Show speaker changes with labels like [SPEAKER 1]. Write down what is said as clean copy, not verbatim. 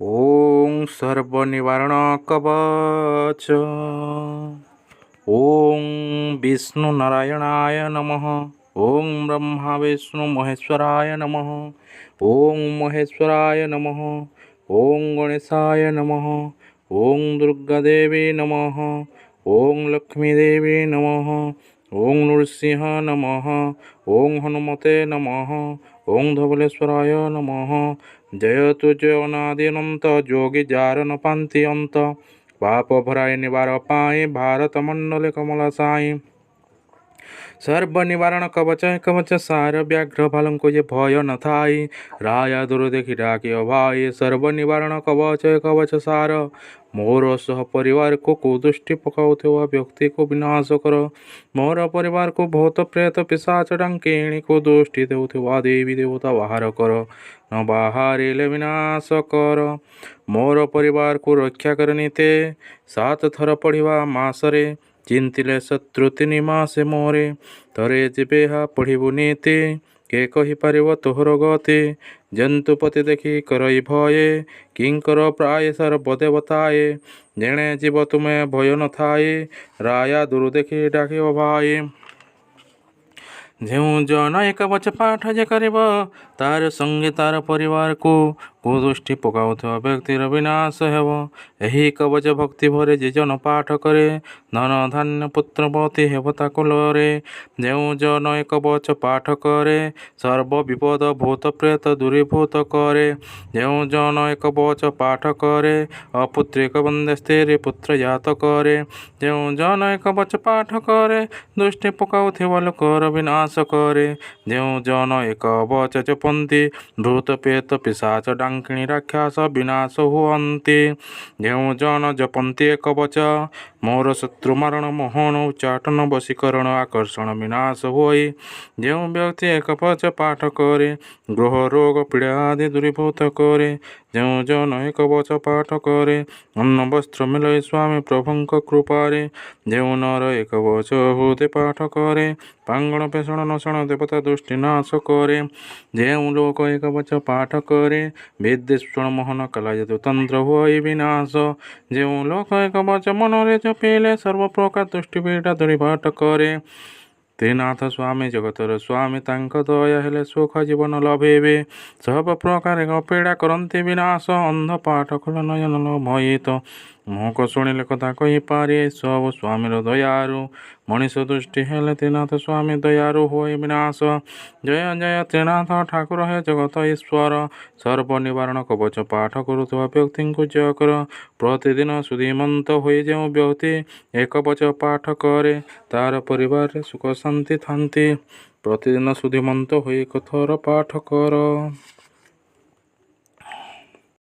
[SPEAKER 1] ओं सर्वनिवारण कवच। ओं विष्णु नारायणाय नमः। ओं ब्रह्मा विष्णु महेश्वराय नमः। ओं महेश्वराय नमः। ओं गणेशाय नमः। ओं दुर्गादेवी नमः। ओं लक्ष्मीदेवी नमः। ओं नृसिंह नमः। ओं हनुमते नमः। ओं धवलेश्वराय नमः। जयतु जगन्नाथ जोगी जार न पांति अंत पाप भराय निवार पाए भारत मंडल कमल साई सर्व निवारण कवच कवच सार व्याघ्र भालुं को ये भय न थाई राया दुर देखी डाके भाई सर्व निवारण कवच कवच सार मोर सह परिवार को कुदृष्टि पकाउथुवा व्यक्ति को विनाश कर मोर परिवार को भूत प्रेत पिशाच डंकिणी को दुष्टि देउथुवा देवी देवता बाहर कर न बाहरिले विनाश कर मोर परिवार को रक्षा करनीते 7 थर पढ़िवा मासरे चिंतिले शत्रु 3 मासे मोरे थरे जीवे हा पढ़िबु नीति के कही पारिब तोहर गति जंतुपति देखी करई भये किंकर प्राय सर्वदेवताए जेणे जीव तुम्हें भय न थाए राया दूर देखी डाकिव भाई ଯେଉଁ ଜନ ଏକବଚ ପାଠ ଯେ କରିବ ତାର ସଙ୍ଗେ ତାର ପରିବାରକୁ କୁଦୃଷ୍ଟି ପକାଉଥିବା ବ୍ୟକ୍ତିର ବିନାଶ ହେବ। ଏହି କବଚ ଭକ୍ତି ଭରେ ଯେ ଜନ ପାଠ କରେ ଧନ ଧାନ୍ୟ ପୁତ୍ରପତି ହେବ ତା କୁଳରେ। ଯେଉଁ ଜନ ଏକବଚ ପାଠ କରେ ସର୍ବ ବିପଦ ଭୂତ ପ୍ରେତ ଦୂରୀଭୂତ କରେ। ଯେଉଁ ଜନ ଏକବଚ ପାଠ କରେ ଅପୁତ୍ରିକ ବନ୍ଦେ ସ୍ତ୍ରୀ ପୁତ୍ର ଜାତ କରେ। ଯେଉଁ ଜନ ଏକବଚ ପାଠ କରେ ଦୃଷ୍ଟି ପକାଉଥିବା ଲୋକର ବିନାଶ करे। ଯେଉଁ ଜନ ଏକବଚ ଜପନ୍ତି ଭୂତ ପ୍ରେତ ପିଶାଚ ଡାକିଣୀ ରାକ୍ଷସ ବିନାଶ ହୁଅନ୍ତି। ଯେଉଁ ଜନ ଜପନ୍ତି ଏକବଚ ମୋର ଶତ୍ରୁ ମାରଣ ମୋହନ ଉଚ୍ଚାଟନ ବଶୀକରଣ ଆକର୍ଷଣ ବିନାଶ ହୁଏ। ଯେଉଁ ବ୍ୟକ୍ତି ଏକବଚ ପାଠ କରେ ଗ୍ରହ ରୋଗ ପୀଡ଼ା ଆଦି ଦୂରୀଭୂତ କରେ। ଯେଉଁ ଜନ ଏକବଚ ପାଠ କରେ ଅନ୍ନ ବସ୍ତ୍ର ମିଳଇ ସ୍ୱାମୀ ପ୍ରଭୁଙ୍କ କୃପାରେ। ଯେଉଁ ନର ଏକବଚ ହୃଦେ ପାଠ କରେ ପାଙ୍ଗଣ ପେଷଣ ନଷଣ ଦେବତା ଦୃଷ୍ଟି ନାଶ କରେ। ଯେଉଁ ଲୋକ ଏକବଚ ପାଠ କରେ ବିଦ୍ୱେଷଣ ମୋହନ କଲାୟତୁ ତନ୍ତ୍ର ହୁଏ ବିନାଶ। ଯେଉଁ ଲୋକ ଏକବଚ ମନରେ ଜପିଲେ ସର୍ବପ୍ରକାର ଦୃଷ୍ଟି ପୀଡ଼ା ଦୂରୀଭୂତ କରେ। ତ୍ରିନାଥ ସ୍ୱାମୀ ଜଗତର ସ୍ୱାମୀ ତାଙ୍କ ଦୟା ହେଲେ ସୁଖ ଜୀବନ ଲଭେଇବେ। ସବୁ ପ୍ରକାର ପୀଡ଼ା କରନ୍ତି ବିନାଶ ଅନ୍ଧ ପାଠ କଲ ନୟନ ଭୟିତ ମୁକ ଶୁଣିଲେ କଥା କହିପାରେ ସବୁ ସ୍ୱାମୀର ଦୟାରୁ ମଣିଷ ଦୃଷ୍ଟି ହେଲେ ତ୍ରିନାଥ ସ୍ୱାମୀ ଦୟାରୁ ହୁଏ ବିନାଶ। ଜୟ ଜୟ ତ୍ରିନାଥ ଠାକୁର ହେ ଜଗତ ଈଶ୍ୱର ସର୍ବ ନିବାରଣ କବଚ ପାଠ କରୁଥିବା ବ୍ୟକ୍ତିଙ୍କୁ ଜୟ କର। ପ୍ରତିଦିନ ସୁଧୀମନ୍ତ ହୋଇ ଯେଉଁ ବ୍ୟକ୍ତି ଏକବଚ ପାଠ କରେ ତାର ପରିବାରରେ ସୁଖ ଶାନ୍ତି ଥାନ୍ତି। ପ୍ରତିଦିନ ସୁଧୀମନ୍ତ ହୋଇ ଏକ ଥର ପାଠ କର।